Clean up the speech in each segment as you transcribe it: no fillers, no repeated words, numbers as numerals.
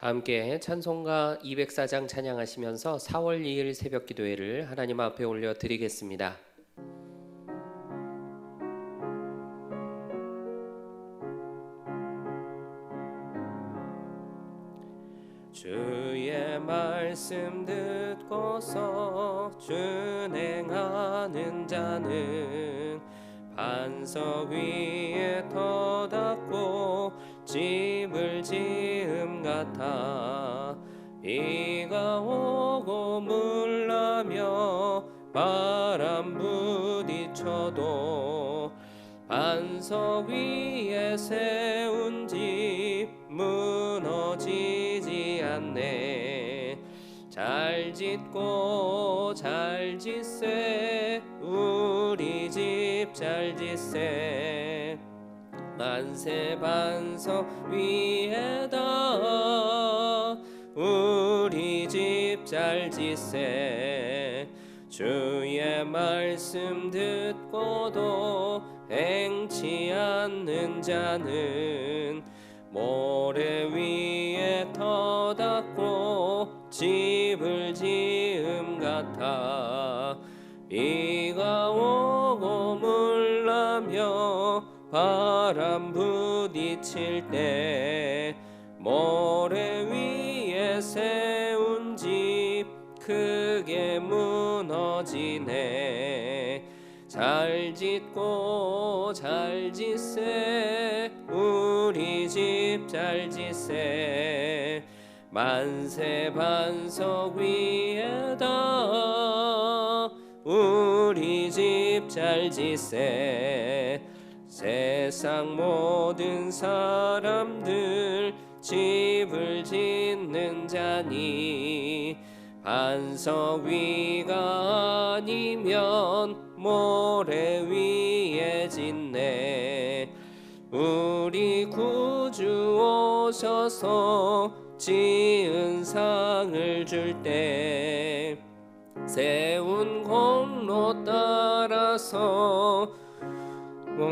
함께 찬송가 204장 찬양하시면서 4월 2일 새벽 기도회를 하나님 앞에 올려 드리겠습니다. 주의 말씀 듣고서 준행하는 자는 반석 위에 터닫고 집을 지음 같아. 비가 오고 물나며 바람 부딪혀도 반석 위에 세운 집 무너지지 않네. 잘 짓고 잘 짓세 우리 집 잘 짓세. 만세 반석 위에다 우리 집 잘 짓세. 주의 말씀 듣고도 행치 않는 자는 모래 위에 터닫고 집을 지음 같아. 비가 오고 물나며 바람 부딪힐 때 모래 위에 세운 집 크게 무너지네. 잘 짓고 잘 짓세 우리 집 잘 짓세. 만세 반석 위에다 우리 집 잘 짓세. 세상 모든 사람들 집을 짓는 자니 반석 위가 아니면 모래 위에 짓네. 우리 구주 오셔서 지은 상을 줄 때 세운 공로 따라서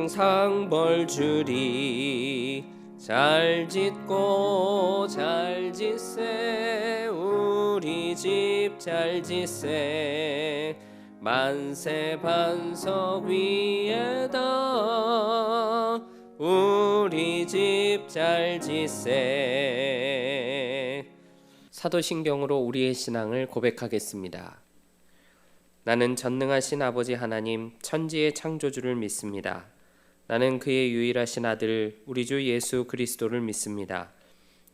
상벌 주리. 잘 짓고 잘 짓세 우리 집 잘 짓세. 만세 반석 위에다 우리 집 잘 짓세. 사도신경으로 우리의 신앙을 고백하겠습니다. 나는 전능하신 아버지 하나님 천지의 창조주를 믿습니다. 나는 그의 유일하신 아들 우리 주 예수 그리스도를 믿습니다.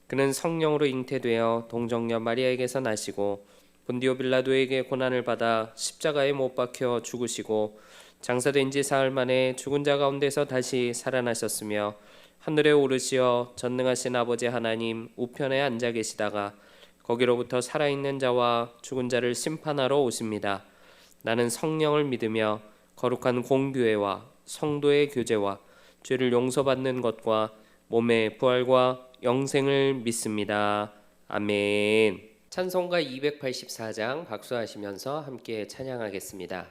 그는 성령으로 잉태되어 동정녀 마리아에게서 나시고 본디오 빌라도에게 고난을 받아 십자가에 못 박혀 죽으시고 장사된 지 사흘 만에 죽은 자 가운데서 다시 살아나셨으며 하늘에 오르시어 전능하신 아버지 하나님 우편에 앉아 계시다가 거기로부터 살아있는 자와 죽은 자를 심판하러 오십니다. 나는 성령을 믿으며 거룩한 공교회와 성도의 교제와 죄를 용서받는 것과 몸의 부활과 영생을 믿습니다. 아멘. 찬송가 284장 박수하시면서 함께 찬양하겠습니다.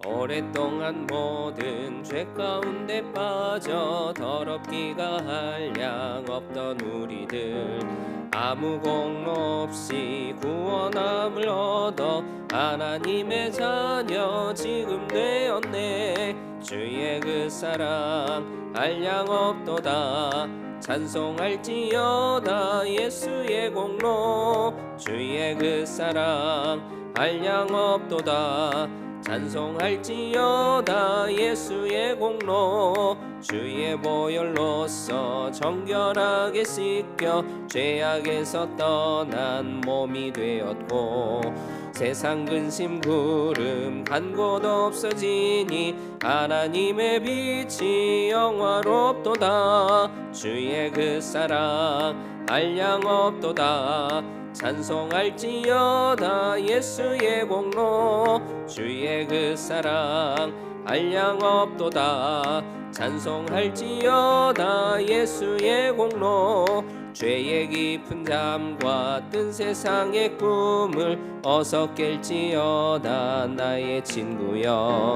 오랫동안 모든 죄 가운데 빠져 더럽기가 한량 없던 우리들 아무 공로 없이 구원함을 얻어 하나님의 자녀 지금 되었네. 주의 그 사랑 한량 없도다. 찬송할지어다 예수의 공로. 주의 그 사랑 한량 없도다. 찬송할지어다 예수의 공로. 주의 보혈로서 정결하게 씻겨 죄악에서 떠난 몸이 되었고 세상 근심 구름 간 곳 없어지니 하나님의 빛이 영화롭도다. 주의 그 사랑 한량 없도다. 찬송할지어다 예수의 공로. 주의 그 사랑 한량 없도다. 찬송할지어다 예수의 공로. 죄의 깊은 잠과 뜬 세상의 꿈을 어서 깰지어다 나의 친구여.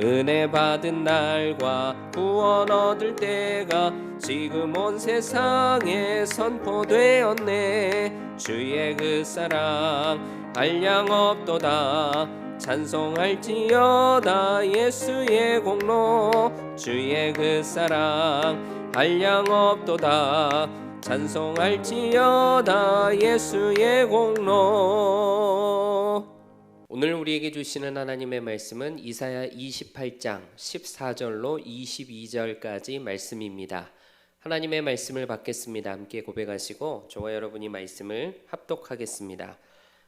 은혜 받은 날과 구원 얻을 때가 지금 온 세상에 선포되었네. 주의 그 사랑 한량 없도다. 찬송할지어다 예수의 공로. 주의 그 사랑 한량 없도다. 찬송할지어다 예수의 공로. 오늘 우리에게 주시는 하나님의 말씀은 이사야 28장 14절로 22절까지 말씀입니다. 하나님의 말씀을 받겠습니다. 함께 고백하시고 저와 여러분이 말씀을 합독하겠습니다.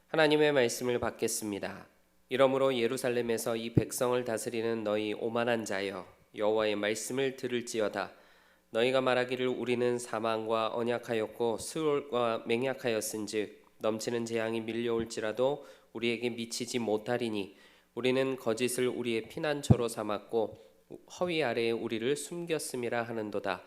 하나님의 말씀을 받겠습니다. 이러므로 예루살렘에서 이 백성을 다스리는 너희 오만한 자여, 여호와의 말씀을 들을지어다. 너희가 말하기를 우리는 사망과 언약하였고 수월과 맹약하였은즉 넘치는 재앙이 밀려올지라도 우리에게 미치지 못하리니 우리는 거짓을 우리의 피난처로 삼았고 허위 아래에 우리를 숨겼음이라 하는도다.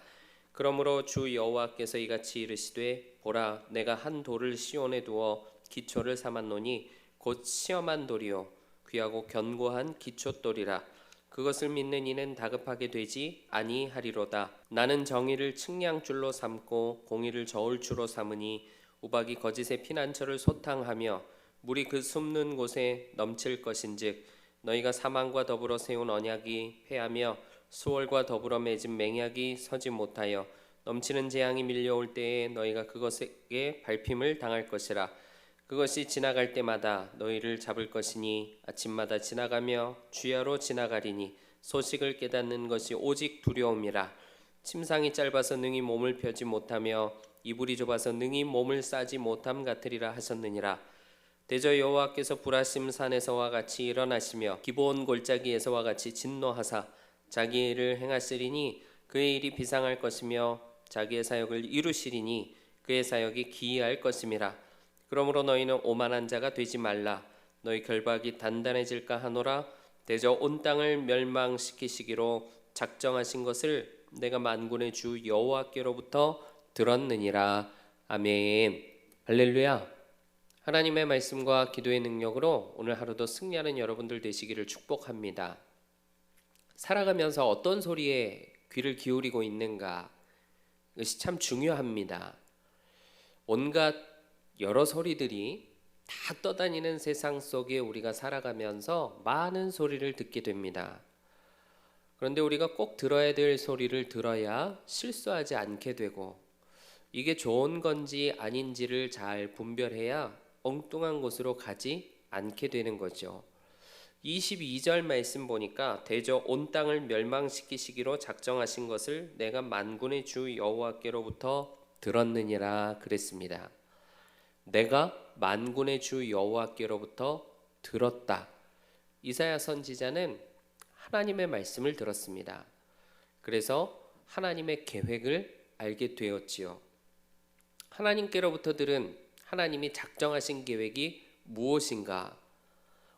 그러므로 주 여호와께서 이같이 이르시되 보라, 내가 한 돌을 시온에 두어 기초를 삼았노니 곧 시험한 돌이요 귀하고 견고한 기초돌이라. 그것을 믿는 이는 다급하게 되지 아니하리로다. 나는 정의를 측량줄로 삼고 공의를 저울추로 삼으니 우박이 거짓의 피난처를 소탕하며 물이 그 숨는 곳에 넘칠 것인즉 너희가 사망과 더불어 세운 언약이 패하며 수월과 더불어 맺은 맹약이 서지 못하여 넘치는 재앙이 밀려올 때에 너희가 그것에게 밟힘을 당할 것이라. 그것이 지나갈 때마다 너희를 잡을 것이니 아침마다 지나가며 주야로 지나가리니 소식을 깨닫는 것이 오직 두려움이라. 침상이 짧아서 능히 몸을 펴지 못하며 이불이 좁아서 능히 몸을 싸지 못함 같으리라 하셨느니라. 대저 여호와께서 불하심 산에서와 같이 일어나시며 기브온 골짜기에서와 같이 진노하사 자기의 일을 행하시리니 그의 일이 비상할 것이며 자기의 사역을 이루시리니 그의 사역이 기이할 것임이라. 그러므로 너희는 오만한 자가 되지 말라. 너희 결박이 단단해질까 하노라. 대저 온 땅을 멸망시키시기로 작정하신 것을 내가 만군의 주 여호와께로부터 들었느니라. 아멘. 할렐루야. 하나님의 말씀과 기도의 능력으로 오늘 하루도 승리하는 여러분들 되시기를 축복합니다. 살아가면서 어떤 소리에 귀를 기울이고 있는가, 이것이 참 중요합니다. 온갖 여러 소리들이 다 떠다니는 세상 속에 우리가 살아가면서 많은 소리를 듣게 됩니다. 그런데 우리가 꼭 들어야 될 소리를 들어야 실수하지 않게 되고, 이게 좋은 건지 아닌지를 잘 분별해야 엉뚱한 곳으로 가지 않게 되는 거죠. 22절 말씀 보니까 대저 온 땅을 멸망시키시기로 작정하신 것을 내가 만군의 주 여호와께로부터 들었느니라 그랬습니다. 내가 만군의 주 여호와께로부터 들었다. 이사야 선지자는 하나님의 말씀을 들었습니다. 그래서 하나님의 계획을 알게 되었지요. 하나님께로부터 들은 하나님이 작정하신 계획이 무엇인가?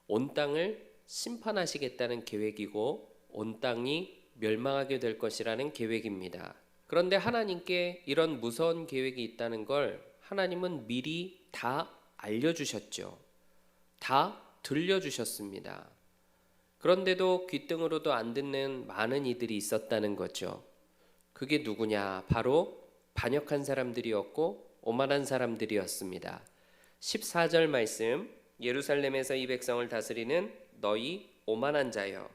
온 땅을 심판하시겠다는 계획이고 온 땅이 멸망하게 될 것이라는 계획입니다. 그런데 하나님께 이런 무서운 계획이 있다는 걸 하나님은 미리 다 알려주셨죠. 다 들려주셨습니다. 그런데도 귓등으로도 안 듣는 많은 이들이 있었다는 거죠. 그게 누구냐? 바로 반역한 사람들이었고 오만한 사람들이었습니다. 14절 말씀, 예루살렘에서 이 백성을 다스리는 너희 오만한 자여,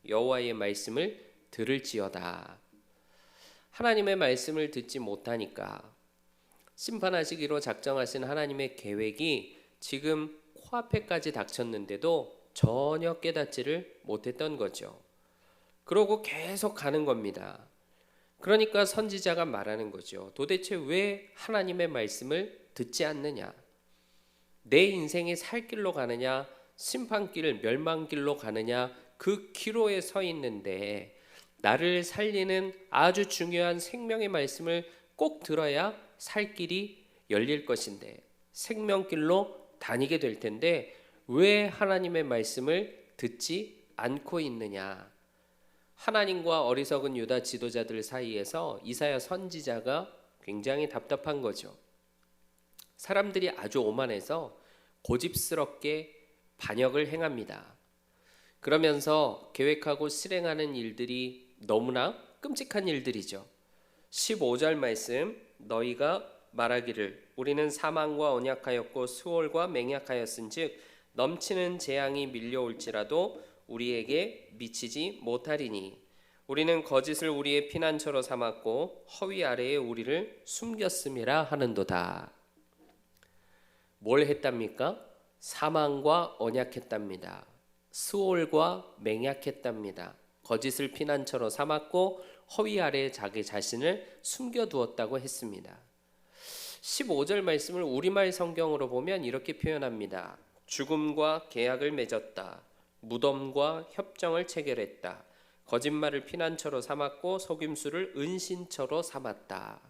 여호와의 말씀을 들을지어다. 하나님의 말씀을 듣지 못하니까 심판하시기로 작정하신 하나님의 계획이 지금 코앞에까지 닥쳤는데도 전혀 깨닫지를 못했던 거죠. 그러고 계속 가는 겁니다. 그러니까 선지자가 말하는 거죠. 도대체 왜 하나님의 말씀을 듣지 않느냐? 내 인생이 살 길로 가느냐, 심판길, 멸망길로 가느냐, 그 기로에 서 있는데 나를 살리는 아주 중요한 생명의 말씀을 꼭 들어야 살 길이 열릴 것인데, 생명길로 다니게 될 텐데 왜 하나님의 말씀을 듣지 않고 있느냐? 하나님과 어리석은 유다 지도자들 사이에서 이사야 선지자가 굉장히 답답한 거죠. 사람들이 아주 오만해서 고집스럽게 반역을 행합니다. 그러면서 계획하고 실행하는 일들이 너무나 끔찍한 일들이죠. 15절 말씀, 너희가 말하기를 우리는 사망과 언약하였고 수월과 맹약하였은즉 넘치는 재앙이 밀려올지라도 우리에게 미치지 못하리니 우리는 거짓을 우리의 피난처로 삼았고 허위 아래에 우리를 숨겼음이라 하는도다. 뭘 했답니까? 사망과 언약했답니다. 수월과 맹약했답니다. 거짓을 피난처로 삼았고 허위 아래에 자기 자신을 숨겨두었다고 했습니다. 15절 말씀을 우리말 성경으로 보면 이렇게 표현합니다. 죽음과 계약을 맺었다. 무덤과 협정을 체결했다. 거짓말을 피난처로 삼았고 속임수를 은신처로 삼았다.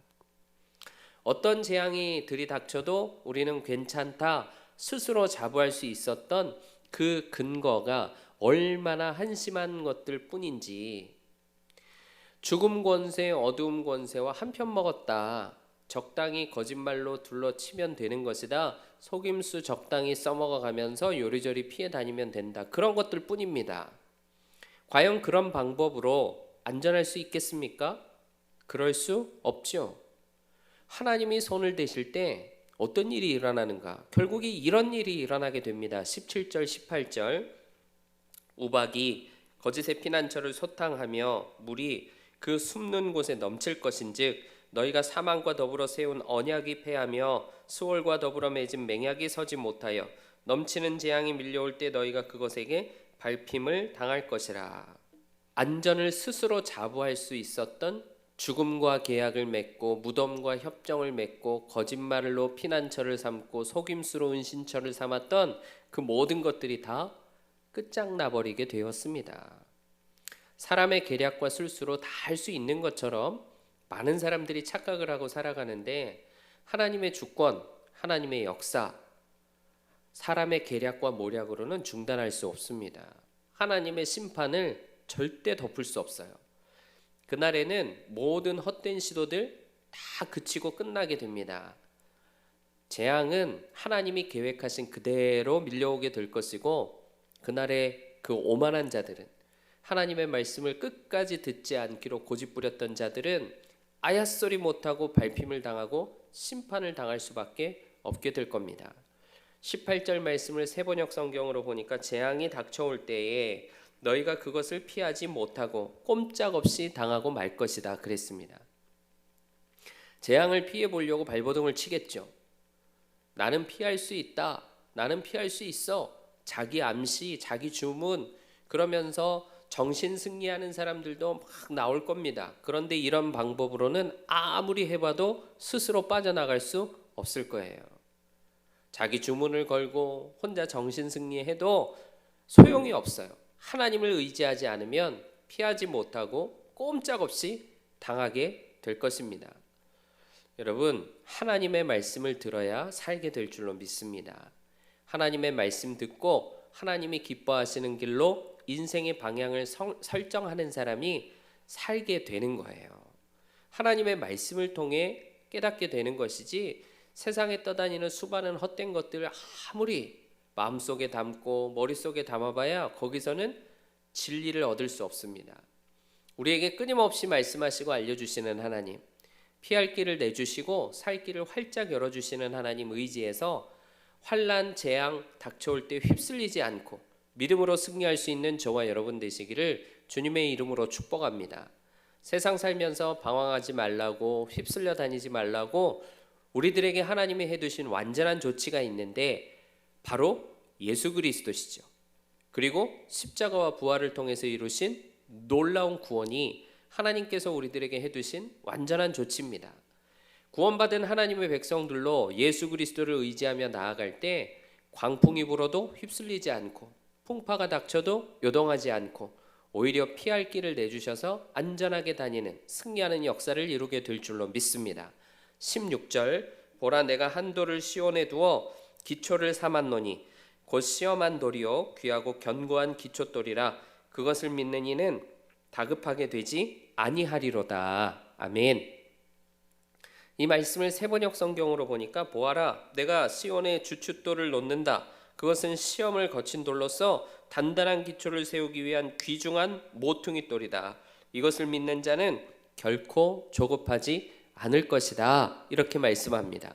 어떤 재앙이 들이닥쳐도 우리는 괜찮다 스스로 자부할 수 있었던 그 근거가 얼마나 한심한 것들 뿐인지, 죽음 권세, 어두움 권세와 한편 먹었다. 적당히 거짓말로 둘러치면 되는 것이다. 속임수 적당히 써먹어가면서 요리조리 피해 다니면 된다. 그런 것들 뿐입니다. 과연 그런 방법으로 안전할 수 있겠습니까? 그럴 수 없죠. 하나님이 손을 대실 때 어떤 일이 일어나는가? 결국에 이런 일이 일어나게 됩니다. 17절 18절 우박이 거짓의 피난처를 소탕하며 물이 그 숨는 곳에 넘칠 것인즉 너희가 사망과 더불어 세운 언약이 패하며 수월과 더불어 맺은 맹약이 서지 못하여 넘치는 재앙이 밀려올 때 너희가 그것에게 밟힘을 당할 것이라. 안전을 스스로 자부할 수 있었던 죽음과 계약을 맺고 무덤과 협정을 맺고 거짓말로 피난처를 삼고 속임수로 은신처를 삼았던 그 모든 것들이 다 끝장나버리게 되었습니다. 사람의 계략과 술수로 다 할 수 있는 것처럼 많은 사람들이 착각을 하고 살아가는데 하나님의 주권, 하나님의 역사, 사람의 계략과 모략으로는 중단할 수 없습니다. 하나님의 심판을 절대 덮을 수 없어요. 그날에는 모든 헛된 시도들 다 그치고 끝나게 됩니다. 재앙은 하나님이 계획하신 그대로 밀려오게 될 것이고 그날에 그 오만한 자들은, 하나님의 말씀을 끝까지 듣지 않기로 고집부렸던 자들은 아야소리 못하고 밟힘을 당하고 심판을 당할 수밖에 없게 될 겁니다. 18절 말씀을 세번역 성경으로 보니까 재앙이 닥쳐올 때에 너희가 그것을 피하지 못하고 꼼짝없이 당하고 말 것이다 그랬습니다. 재앙을 피해 보려고 발버둥을 치겠죠. 나는 피할 수 있다. 나는 피할 수 있어. 자기 암시, 자기 주문, 그러면서 정신 승리하는 사람들도 막 나올 겁니다. 그런데 이런 방법으로는 아무리 해봐도 스스로 빠져나갈 수 없을 거예요. 자기 주문을 걸고 혼자 정신 승리해도 소용이 없어요. 하나님을 의지하지 않으면 피하지 못하고 꼼짝없이 당하게 될 것입니다. 여러분, 하나님의 말씀을 들어야 살게 될 줄로 믿습니다. 하나님의 말씀 듣고 하나님이 기뻐하시는 길로 인생의 방향을 설정하는 사람이 살게 되는 거예요. 하나님의 말씀을 통해 깨닫게 되는 것이지 세상에 떠다니는 수많은 헛된 것들을 아무리 마음속에 담고 머릿속에 담아봐야 거기서는 진리를 얻을 수 없습니다. 우리에게 끊임없이 말씀하시고 알려주시는 하나님, 피할 길을 내주시고 살 길을 활짝 열어주시는 하나님 의지해서 환난, 재앙 닥쳐올 때 휩쓸리지 않고 믿음으로 승리할 수 있는 저와 여러분 되시기를 주님의 이름으로 축복합니다. 세상 살면서 방황하지 말라고, 휩쓸려 다니지 말라고 우리들에게 하나님이 해두신 완전한 조치가 있는데 바로 예수 그리스도시죠. 그리고 십자가와 부활을 통해서 이루신 놀라운 구원이 하나님께서 우리들에게 해두신 완전한 조치입니다. 구원받은 하나님의 백성들로 예수 그리스도를 의지하며 나아갈 때 광풍이 불어도 휩쓸리지 않고 풍파가 닥쳐도 요동하지 않고 오히려 피할 길을 내주셔서 안전하게 다니는 승리하는 역사를 이루게 될 줄로 믿습니다. 16절 보라 내가 한 돌을 시온에 두어 기초를 삼았노니 곧 시험한 돌이요 귀하고 견고한 기초돌이라 그것을 믿는 이는 다급하게 되지 아니하리로다. 아멘. 이 말씀을 세번역 성경으로 보니까 보아라, 내가 시온에 주춧돌을 놓는다. 그것은 시험을 거친 돌로서 단단한 기초를 세우기 위한 귀중한 모퉁이 돌이다. 이것을 믿는 자는 결코 조급하지 않을 것이다. 이렇게 말씀합니다.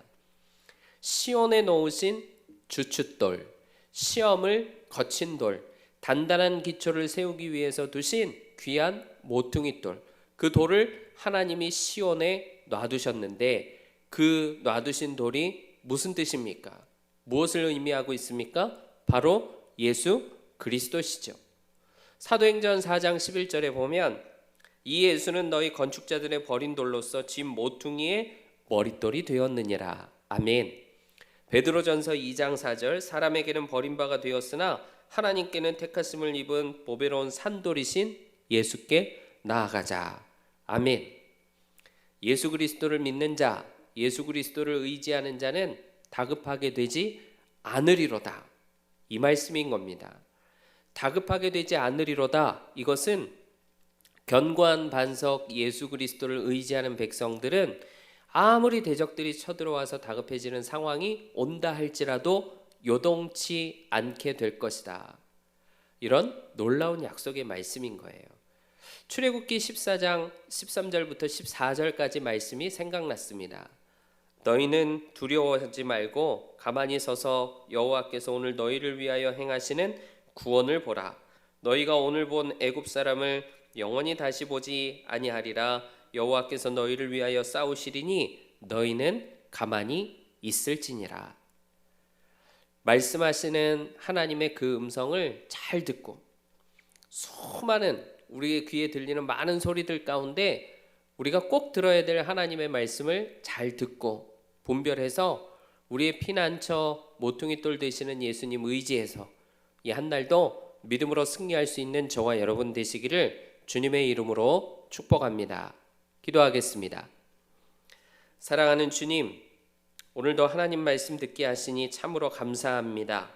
시온에 놓으신 주춧돌, 시험을 거친 돌, 단단한 기초를 세우기 위해서 두신 귀한 모퉁이 돌, 그 돌을 하나님이 시온에 놔두셨는데 그 놔두신 돌이 무슨 뜻입니까? 무엇을 의미하고 있습니까? 바로 예수 그리스도시죠. 사도행전 4장 11절에 보면 이 예수는 너희 건축자들의 버린 돌로서 집 모퉁이의 머릿돌이 되었느니라. 아멘. 베드로전서 2장 4절 사람에게는 버림바가 되었으나 하나님께는 택하심을 입은 보배로운 산돌이신 예수께 나아가자. 아멘. 예수 그리스도를 믿는 자, 예수 그리스도를 의지하는 자는 다급하게 되지 않으리로다. 이 말씀인 겁니다. 다급하게 되지 않으리로다. 이것은 견고한 반석 예수 그리스도를 의지하는 백성들은 아무리 대적들이 쳐들어와서 다급해지는 상황이 온다 할지라도 요동치 않게 될 것이다. 이런 놀라운 약속의 말씀인 거예요. 출애굽기 14장 13절부터 14절까지 말씀이 생각났습니다. 너희는 두려워하지 말고 가만히 서서 여호와께서 오늘 너희를 위하여 행하시는 구원을 보라. 너희가 오늘 본 애굽 사람을 영원히 다시 보지 아니하리라. 여호와께서 너희를 위하여 싸우시리니 너희는 가만히 있을지니라. 말씀하시는 하나님의 그 음성을 잘 듣고 수많은 우리의 귀에 들리는 많은 소리들 가운데 우리가 꼭 들어야 될 하나님의 말씀을 잘 듣고 분별해서 우리의 피난처 모퉁이돌 되시는 예수님 의지해서 이 한 날도 믿음으로 승리할 수 있는 저와 여러분 되시기를 주님의 이름으로 축복합니다. 기도하겠습니다. 사랑하는 주님, 오늘도 하나님 말씀 듣게 하시니 참으로 감사합니다.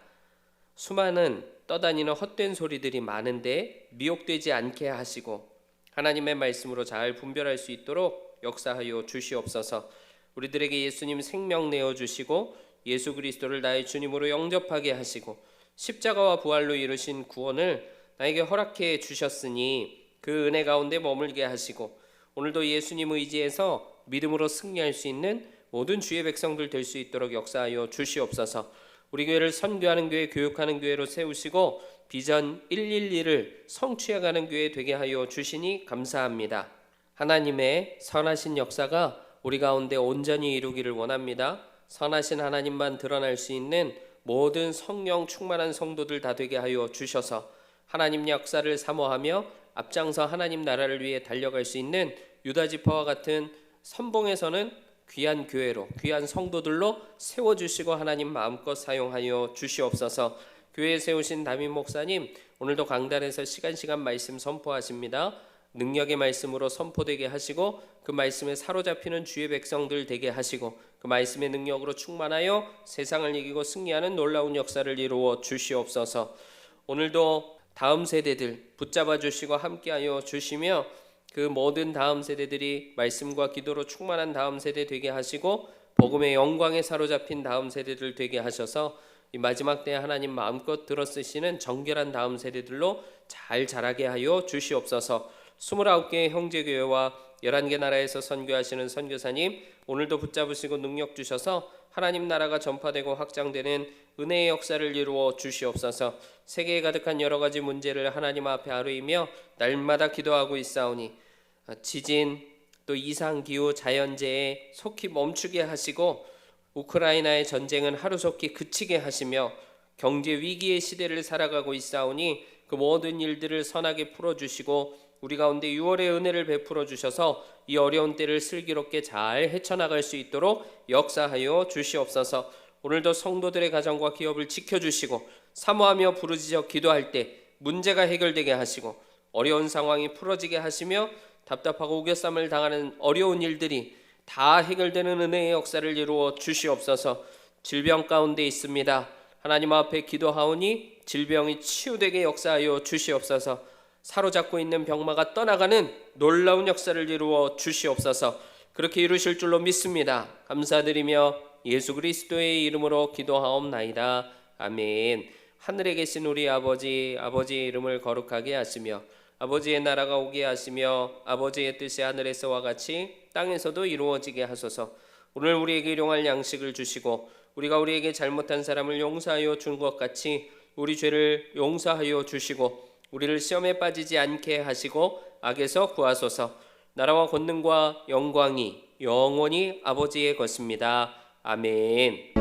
수많은 떠다니는 헛된 소리들이 많은데 미혹되지 않게 하시고 하나님의 말씀으로 잘 분별할 수 있도록 역사하여 주시옵소서. 우리들에게 예수님 생명 내어주시고 예수 그리스도를 나의 주님으로 영접하게 하시고 십자가와 부활로 이루신 구원을 나에게 허락해 주셨으니 그 은혜 가운데 머물게 하시고 오늘도 예수님 의지해서 믿음으로 승리할 수 있는 모든 주의 백성들 될 수 있도록 역사하여 주시옵소서. 우리 교회를 선교하는 교회, 교육하는 교회로 세우시고 비전 112를 성취해가는 교회 되게 하여 주시니 감사합니다. 하나님의 선하신 역사가 우리 가운데 온전히 이루기를 원합니다. 선하신 하나님만 드러날 수 있는 모든 성령 충만한 성도들 다 되게 하여 주셔서 하나님 역사를 사모하며 앞장서 하나님 나라를 위해 달려갈 수 있는 유다 지파와 같은 선봉에서는 귀한 교회로 귀한 성도들로 세워주시고 하나님 마음껏 사용하여 주시옵소서. 교회에 세우신 담임 목사님 오늘도 강단에서 시간 말씀 선포하십니다. 능력의 말씀으로 선포되게 하시고 그 말씀에 사로잡히는 주의 백성들 되게 하시고 그 말씀의 능력으로 충만하여 세상을 이기고 승리하는 놀라운 역사를 이루어 주시옵소서. 오늘도 다음 세대들 붙잡아 주시고 함께하여 주시며 그 모든 다음 세대들이 말씀과 기도로 충만한 다음 세대 되게 하시고 복음의 영광에 사로잡힌 다음 세대들 되게 하셔서 이 마지막 때에 하나님 마음껏 들어쓰시는 정결한 다음 세대들로 잘 자라게 하여 주시옵소서. 29개의 형제교회와 11개 나라에서 선교하시는 선교사님 오늘도 붙잡으시고 능력 주셔서 하나님 나라가 전파되고 확장되는 은혜의 역사를 이루어 주시옵소서. 세계에 가득한 여러 가지 문제를 하나님 앞에 아뢰이며 날마다 기도하고 있사오니 지진 또 이상기후 자연재해 속히 멈추게 하시고 우크라이나의 전쟁은 하루속히 그치게 하시며 경제 위기의 시대를 살아가고 있사오니 그 모든 일들을 선하게 풀어주시고 우리 가운데 6월의 은혜를 베풀어 주셔서 이 어려운 때를 슬기롭게 잘 헤쳐나갈 수 있도록 역사하여 주시옵소서. 오늘도 성도들의 가정과 기업을 지켜주시고 사모하며 부르짖어 기도할 때 문제가 해결되게 하시고 어려운 상황이 풀어지게 하시며 답답하고 우겨쌈을 당하는 어려운 일들이 다 해결되는 은혜의 역사를 이루어 주시옵소서. 질병 가운데 있습니다. 하나님 앞에 기도하오니 질병이 치유되게 역사하여 주시옵소서. 사로잡고 있는 병마가 떠나가는 놀라운 역사를 이루어 주시옵소서. 그렇게 이루실 줄로 믿습니다. 감사드리며 예수 그리스도의 이름으로 기도하옵나이다. 아멘. 하늘에 계신 우리 아버지, 아버지의 이름을 거룩하게 하시며 아버지의 나라가 오게 하시며 아버지의 뜻이 하늘에서와 같이 땅에서도 이루어지게 하소서. 오늘 우리에게 일용할 양식을 주시고 우리가 우리에게 잘못한 사람을 용서하여 준 것 같이 우리 죄를 용서하여 주시고 우리를 시험에 빠지지 않게 하시고 악에서 구하소서. 나라와 권능과 영광이 영원히 아버지의 것입니다. 아멘.